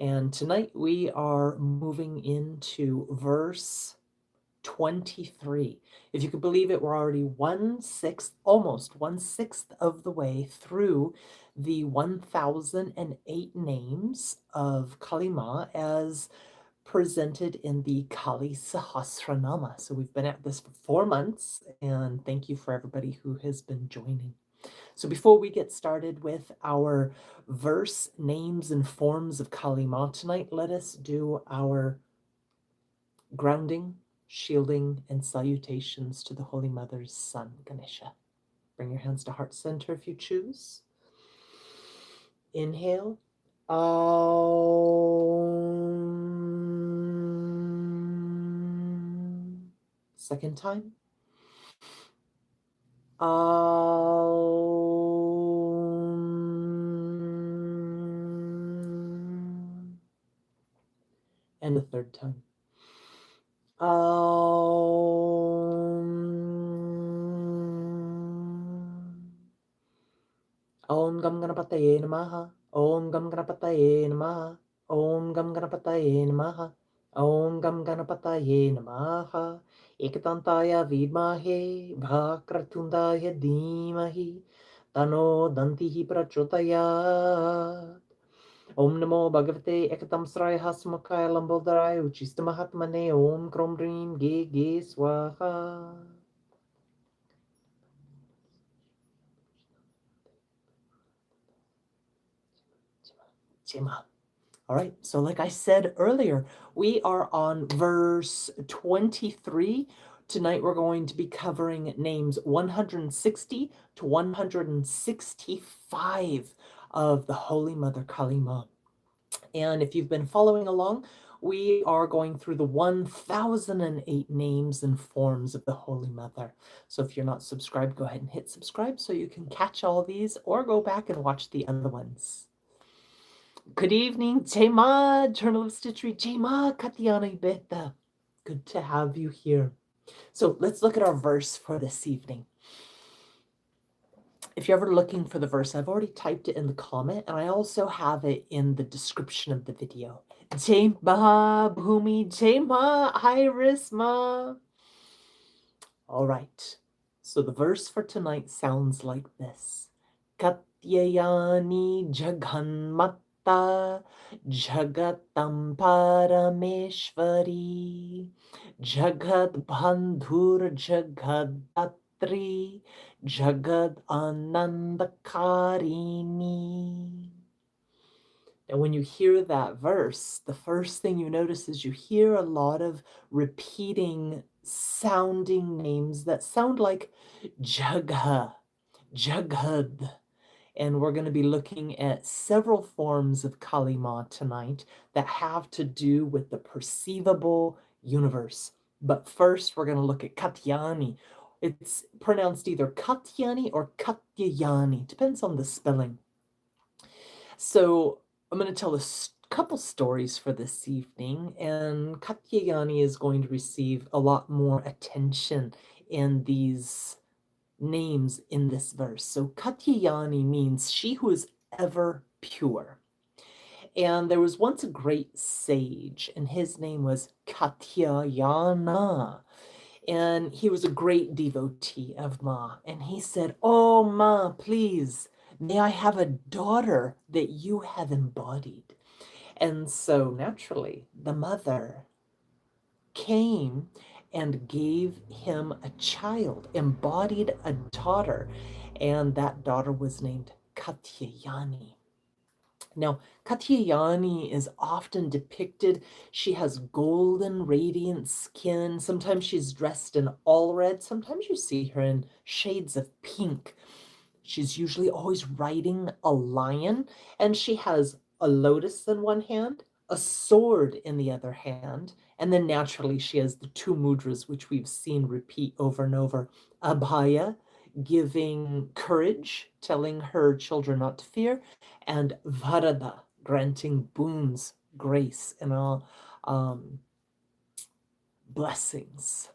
And tonight we are moving into verse 23. If you could believe it, we're already 1/6, almost 1/6 of the way through the 1008 names of Kali Maa as presented in the Kali Sahasranama. So we've been at this for 4 months, and thank you for everybody who has been joining. So before we get started with our verse names and forms of Kali Maa tonight, let us do our grounding, shielding, and salutations to the Holy Mother's Son, Ganesha. Bring your hands to heart center if you choose. Inhale. Aum. Second time. Aum. And the third time. Om Gam Ganapataye Namaha. Om Gam Ganapataye Namaha. Om Gam Ganapataye Namaha. Om Gam Ganapataye Namaha. Ekatantaya Vidmahe Bhakratundaya Dhimahi Tano Dantihi Prachodayat. Om Namo Bhagavate Ekatamsraya Smakaya Lambodharaya Uchistamahatmane Om Krom Dream Ge Ge Swaha. Jima. All right, so like I said earlier, we are on verse 23. Tonight we're going to be covering names 160 to 165 of the Holy Mother Kali Maa. And if you've been following along, we are going through the 1008 names and forms of the Holy Mother. So if you're not subscribed, go ahead and hit subscribe so you can catch all these or go back and watch the other ones. Good evening, Jema, Journal of Stitchery, Jema, Katyayani Beta. Good to have you here. So let's look at our verse for this evening. If you're ever looking for the verse, I've already typed it in the comment, and I also have it in the description of the video. Jema, Bhumi, Jema, Iris, Ma. All right. So the verse for tonight sounds like this. Katyayani jaganmātā jagatāṁ parameśvarī jagadbandhurjagaddhātri jagadānandakāriṇī. And when you hear that verse, the first thing you notice is you hear a lot of repeating sounding names that sound like Jagha, Jagad. And we're going to be looking at several forms of Kali Maa tonight that have to do with the perceivable universe. But first, we're going to look at Katyayani. It's pronounced either Katyayani or Katyayani, depends on the spelling. So I'm going to tell a couple stories for this evening, and Katyayani is going to receive a lot more attention in these names in this verse. So Katyayani means she who is ever pure. And there was once a great sage, and his name was Katyayana. And he was a great devotee of Ma. And he said, "Oh, Ma, please, may I have a daughter that you have embodied?" And so naturally, the mother came and gave him a child, embodied a daughter, and that daughter was named Katyayani. Now, Katyayani is often depicted. She has golden, radiant skin. Sometimes she's dressed in all red. Sometimes you see her in shades of pink. She's usually always riding a lion, and she has a lotus in one hand, a sword in the other hand, and then naturally she has the two mudras, which we've seen repeat over and over. Abhaya, giving courage, telling her children not to fear, and Varada, granting boons, grace, and all blessings.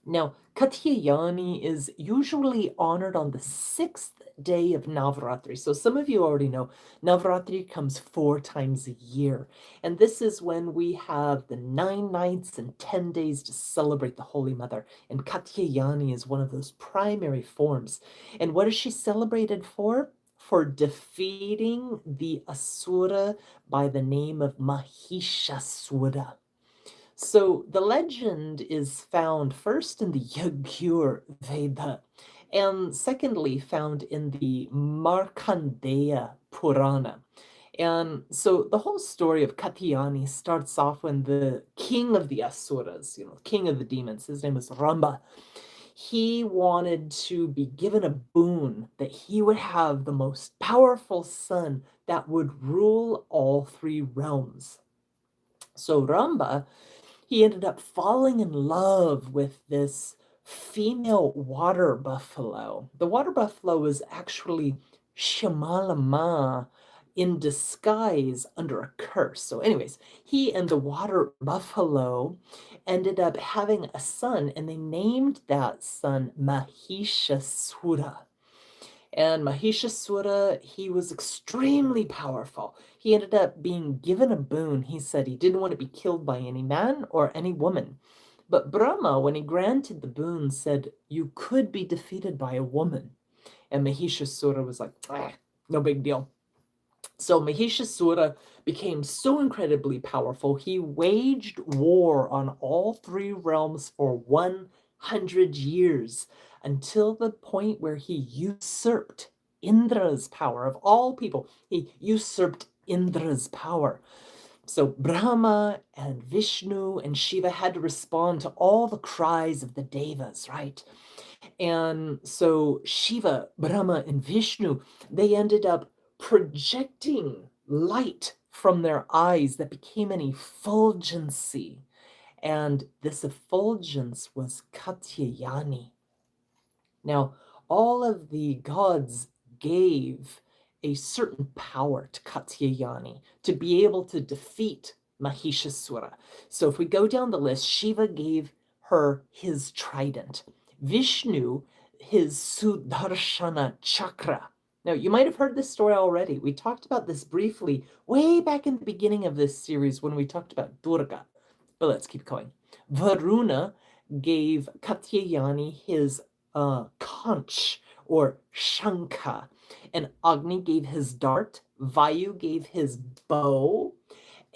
Now, Katyayani is usually honored on the 6th day of Navratri. So some of you already know Navratri comes 4 times a year. And this is when we have the 9 nights and 10 days to celebrate the Holy Mother. And Katyayani is one of those primary forms. And what is she celebrated for? For defeating the Asura by the name of Mahishasura. So the legend is found first in the Yagyur Veda, and secondly found in the Markandeya Purana. And so the whole story of Katyayani starts off when the king of the Asuras, king of the demons, his name was Ramba, he wanted to be given a boon that he would have the most powerful son that would rule all 3 realms. So Ramba, he ended up falling in love with this female water buffalo. The water buffalo was actually Kali Maa in disguise under a curse. So anyways, he and the water buffalo ended up having a son, and they named that son Mahishasura. And Mahishasura, he was extremely powerful. He ended up being given a boon. He said he didn't want to be killed by any man or any woman. But Brahma, when he granted the boon, said, you could be defeated by a woman. And Mahishasura was like, no big deal. So Mahishasura became so incredibly powerful, he waged war on all 3 realms for 100 years, until the point where he usurped Indra's power. Of all people, he usurped Indra's power. So Brahma and Vishnu and Shiva had to respond to all the cries of the Devas, right? And so Shiva, Brahma, and Vishnu, they ended up projecting light from their eyes that became an effulgency. And this effulgence was Katyayani. Now, all of the gods gave a certain power to Katyayani to be able to defeat Mahishasura. So if we go down the list, Shiva gave her his trident, Vishnu his Sudarshana chakra. Now, you might have heard this story already. We talked about this briefly way back in the beginning of this series when we talked about Durga. But let's keep going. Varuna gave Katyayani his conch or shankha, and Agni gave his dart, Vayu gave his bow,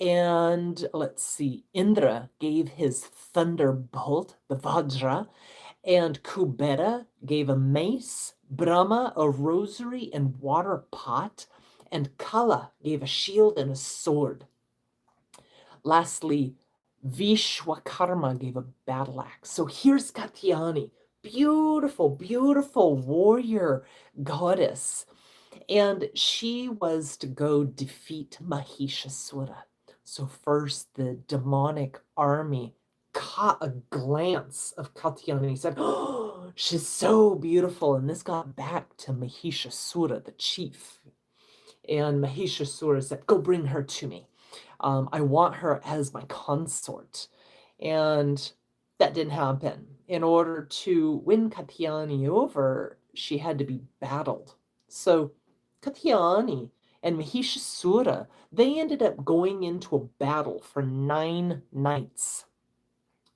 and let's see, Indra gave his thunderbolt, the Vajra, and Kubera gave a mace, Brahma a rosary and water pot, and Kala gave a shield and a sword. Lastly, Vishwakarma gave a battle axe. So here's Katyayani, beautiful, beautiful warrior goddess. And she was to go defeat Mahishasura. So first, the demonic army caught a glance of Katyayani and he said, oh, she's so beautiful. And this got back to Mahishasura, the chief. And Mahishasura said, go bring her to me. I want her as my consort. And that didn't happen. In order to win Katyayani over, she had to be battled. So Katyayani and Mahishasura, they ended up going into a battle for 9 nights.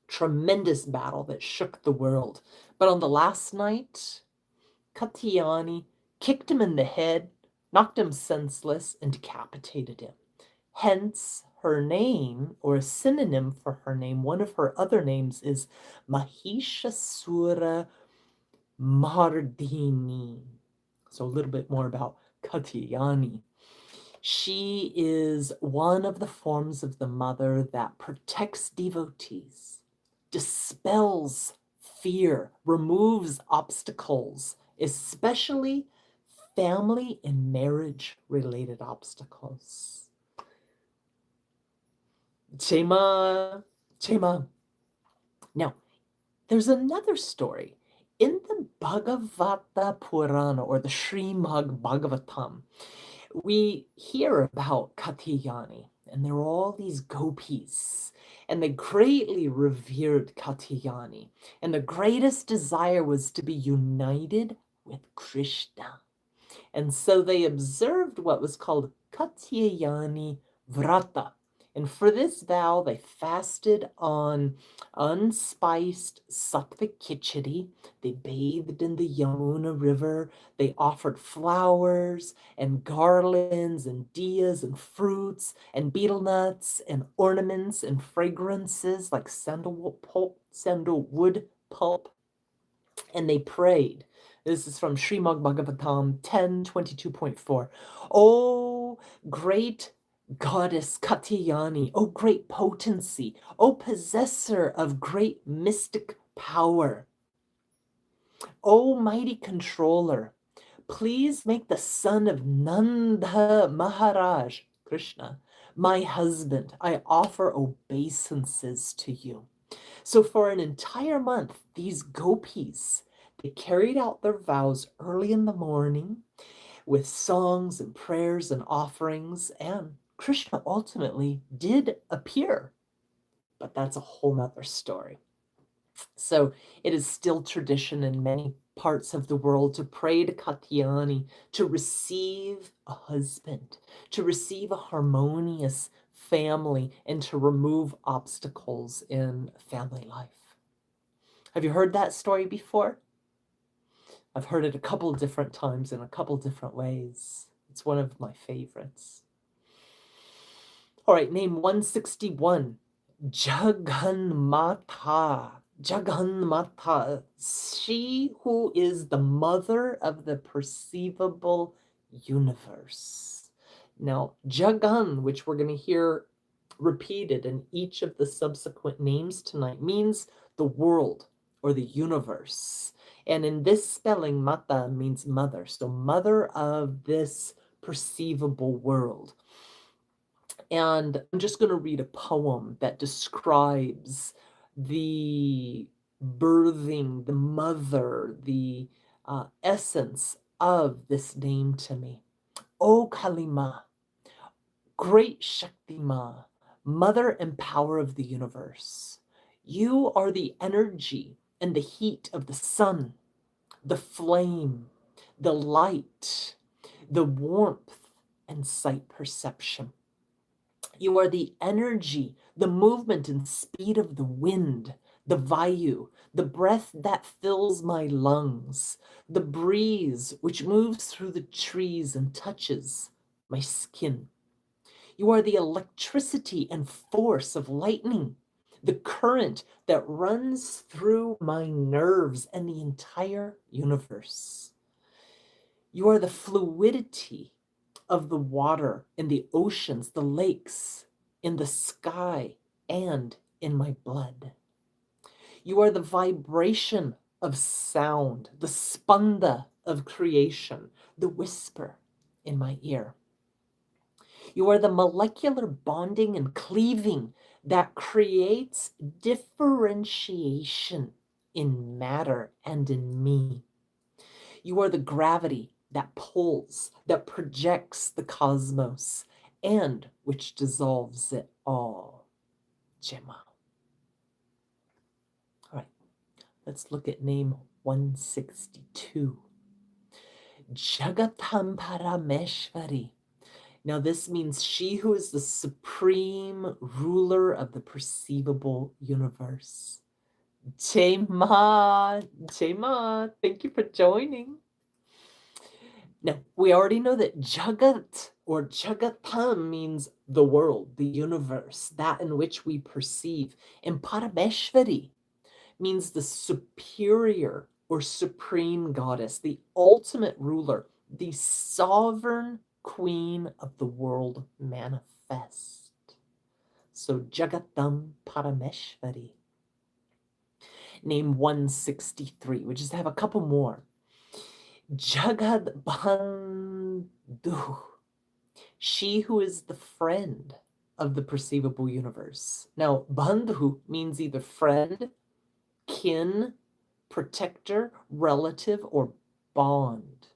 Tremendous battle that shook the world. But on the last night, Katyayani kicked him in the head, knocked him senseless, and decapitated him. Hence, her name, or a synonym for her name, one of her other names is Mahishasura Mardini. So a little bit more about Katyayani. She is one of the forms of the mother that protects devotees, dispels fear, removes obstacles, especially family and marriage-related obstacles. Chema. Now, there's another story. In the Bhagavata Purana, or the Srimad Bhagavatam, we hear about Katyayani, and there are all these gopis, and they greatly revered Katyayani. And the greatest desire was to be united with Krishna. And so they observed what was called Katyayani Vrata. And for this vow, they fasted on unspiced sattvic khichdi. They bathed in the Yamuna River. They offered flowers and garlands and diyas and fruits and betel nuts and ornaments and fragrances like sandalwood pulp. And they prayed. This is from Srimad Bhagavatam 10:22.4. Oh, great goddess Katyayani, oh great potency, oh possessor of great mystic power, oh mighty controller, please make the son of Nanda Maharaj, Krishna, my husband. I offer obeisances to you. So for an entire month, these gopis, they carried out their vows early in the morning with songs and prayers and offerings, and Krishna ultimately did appear. But that's a whole nother story. So it is still tradition in many parts of the world to pray to Katyayani, to receive a husband, to receive a harmonious family, and to remove obstacles in family life. Have you heard that story before? I've heard it a couple different times in a couple different ways. It's one of my favorites. All right, name 161, jaganmātā. Jaganmātā, she who is the mother of the perceivable universe. Now, Jagan, which we're going to hear repeated in each of the subsequent names tonight, means the world or the universe. And in this spelling, Mata means mother. So mother of this perceivable world. And I'm just going to read a poem that describes the birthing, the mother, the essence of this name to me. O Kali Maa, great Shakti Maa, mother and power of the universe. You are the energy and the heat of the sun, the flame, the light, the warmth, and sight perception. You are the energy, the movement and speed of the wind, the vayu, the breath that fills my lungs, the breeze which moves through the trees and touches my skin. You are the electricity and force of lightning, the current that runs through my nerves and the entire universe. You are the fluidity of the water in the oceans, the lakes, in the sky, and in my blood. You are the vibration of sound, the spanda of creation, the whisper in my ear. You are the molecular bonding and cleaving that creates differentiation in matter and in me. You are the gravity that pulls, that projects the cosmos, and which dissolves it all. Jema. All right, let's look at name 162. Jagatāṁ parameśvarī. Now this means she who is the supreme ruler of the perceivable universe. Jema, Jema, thank you for joining. Now, we already know that Jagat or Jagatāṁ means the world, the universe, that in which we perceive. And parameśvarī means the superior or supreme goddess, the ultimate ruler, the sovereign queen of the world manifest. So Jagatāṁ parameśvarī. Name 163. We just have a couple more. Jagadbandhu, she who is the friend of the perceivable universe. Now, bandhu means either friend, kin, protector, relative, or bond.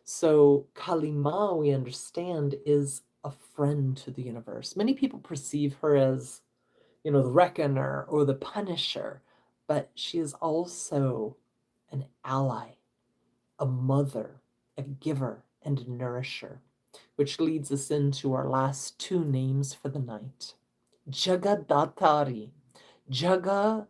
So Kali Maa, we understand, is a friend to the universe. Many people perceive her as the reckoner or the punisher, but she is also an ally, a mother, a giver, and a nourisher, which leads us into our last two names for the night. Jagadātri. Jagadātri.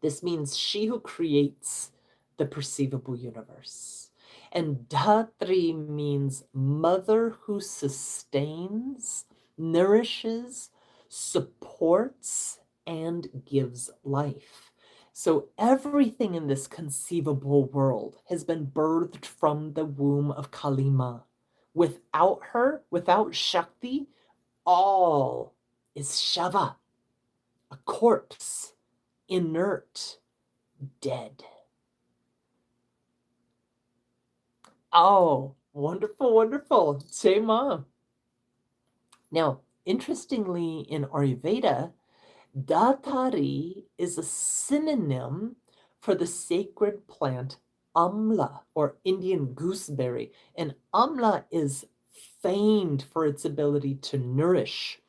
This means she who creates the perceivable universe. And Dhatri means mother who sustains, nourishes, supports, and gives life. So everything in this conceivable world has been birthed from the womb of Kali Maa. Without her, without Shakti, all is Shava, a corpse, inert, dead. Oh, wonderful, wonderful. Jai Maa. Now, interestingly, in Ayurveda, Dhatari is a synonym for the sacred plant amla, or Indian gooseberry. And amla is famed for its ability to nourish,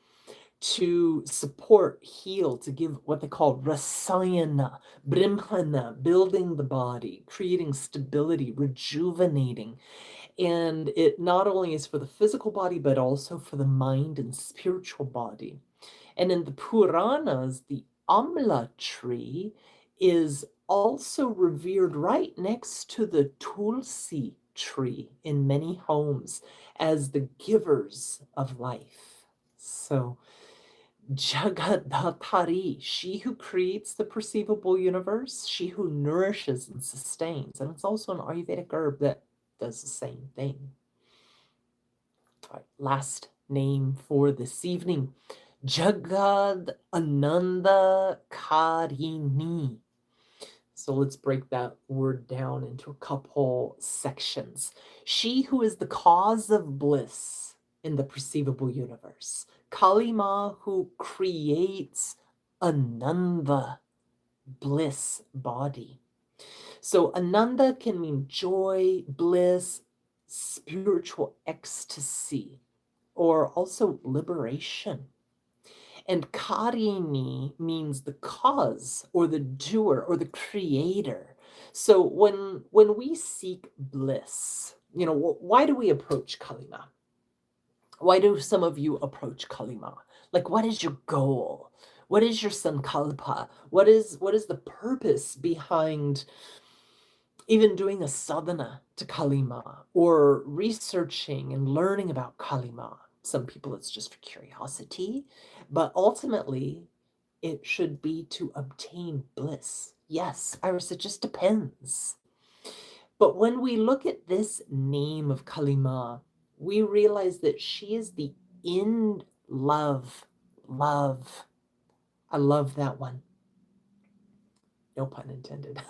to support, heal, to give what they call rasayana, brimhana, building the body, creating stability, rejuvenating. And it not only is for the physical body, but also for the mind and spiritual body. And in the Puranas, the amla tree is also revered right next to the tulsi tree in many homes as the givers of life. So Jagadātri, she who creates the perceivable universe, she who nourishes and sustains. And it's also an Ayurvedic herb that does the same thing. All right, last name for this evening, jagadānandakāriṇī. So let's break that word down into a couple sections. She who is the cause of bliss in the perceivable universe. Kali Maa, who creates ananda, bliss body. So ananda can mean joy, bliss, spiritual ecstasy, or also liberation. And Kātyayani means the cause, or the doer, or the creator. So when we seek bliss, why do we approach Kali Maa? Why do some of you approach Kali Maa? Like, what is your goal? What is your sankalpa? What is the purpose behind even doing a sadhana to Kali Maa, or researching and learning about Kali Maa? Some people it's just for curiosity, but ultimately it should be to obtain bliss. Yes, Iris, it just depends. But when we look at this name of Kali Maa, we realize that she is the in love. I love that one. No pun intended.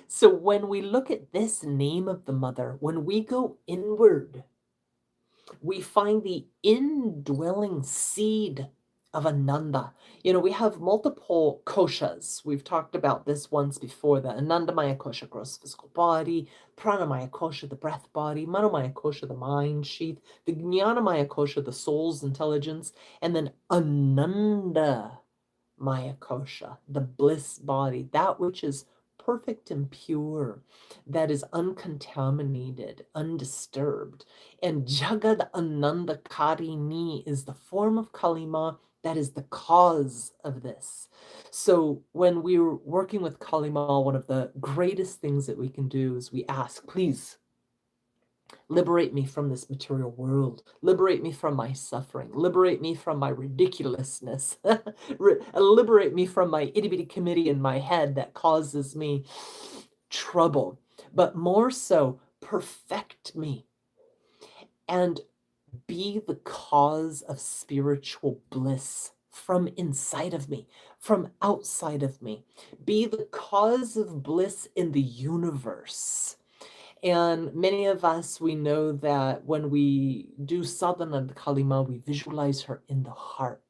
So when we look at this name of the mother, when we go inward, we find the indwelling seed of Ananda. We have multiple koshas. We've talked about this once before. The Anandamaya kosha, gross physical body, Pranamaya kosha, the breath body, Manomaya kosha, the mind sheath, the Jnanamaya kosha, the soul's intelligence, and then Ananda Maya kosha, the bliss body, that which is perfect and pure, that is uncontaminated, undisturbed. And jagadānandakāriṇī is the form of Kali Maa that is the cause of this. So when we're working with Kali Maa, one of the greatest things that we can do is we ask, please, liberate me from this material world. Liberate me from my suffering. Liberate me from my ridiculousness. Liberate me from my itty-bitty committee in my head that causes me trouble. But more so, perfect me and be the cause of spiritual bliss from inside of me, from outside of me. Be the cause of bliss in the universe. And many of us, we know that when we do sadhana to Kali Maa, we visualize her in the heart.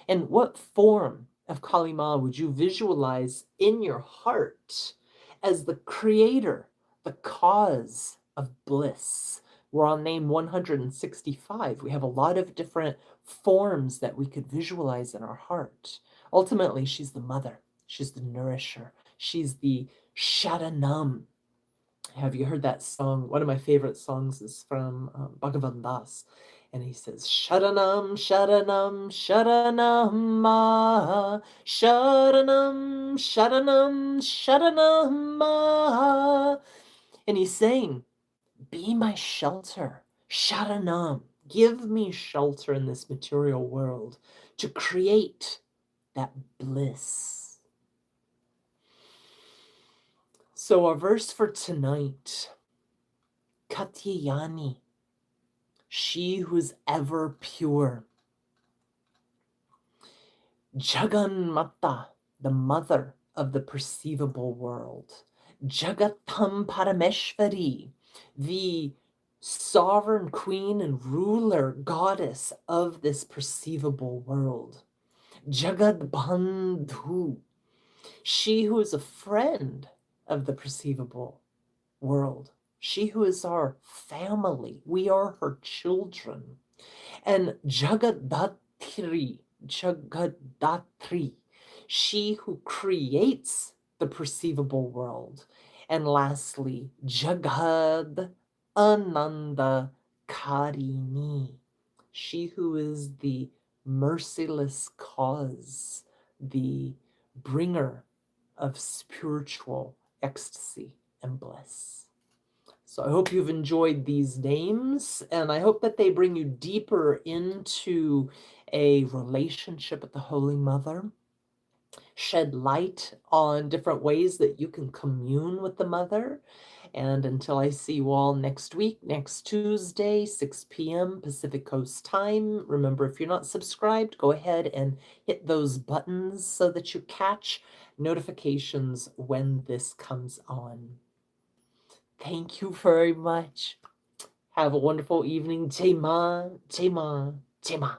And what form of Kali Maa would you visualize in your heart as the creator, the cause of bliss, We're on name 165. We have a lot of different forms that we could visualize in our heart. Ultimately, she's the mother. She's the nourisher. She's the Sharanam. Have you heard that song? One of my favorite songs is from Bhagavan Das. And he says, Sharanam, Sharanam, Sharanam, Ma, Sharanam, Sharanam, Sharanam, Ma. And he's saying, be my shelter, Sharanam. Give me shelter in this material world to create that bliss. So our verse for tonight, Katyayani, she who is ever pure. Jaganmātā, the mother of the perceivable world. Jagatāṁ parameśvarī, the sovereign queen and ruler goddess of this perceivable world. Jagadbandhu, she who is a friend of the perceivable world. She who is our family. We are her children. And jagadātri, jagadātri, she who creates the perceivable world. And lastly, jagadānandakāriṇī, she who is the merciless cause, the bringer of spiritual ecstasy and bliss. So I hope you've enjoyed these names, and I hope that they bring you deeper into a relationship with the Holy Mother, shed light on different ways that you can commune with the Mother. And until I see you all next week, next Tuesday, 6 p.m. Pacific Coast time, remember, if you're not subscribed, go ahead and hit those buttons so that you catch notifications when this comes on. Thank you very much. Have a wonderful evening. Jai Ma, Jai Ma, Jai Ma.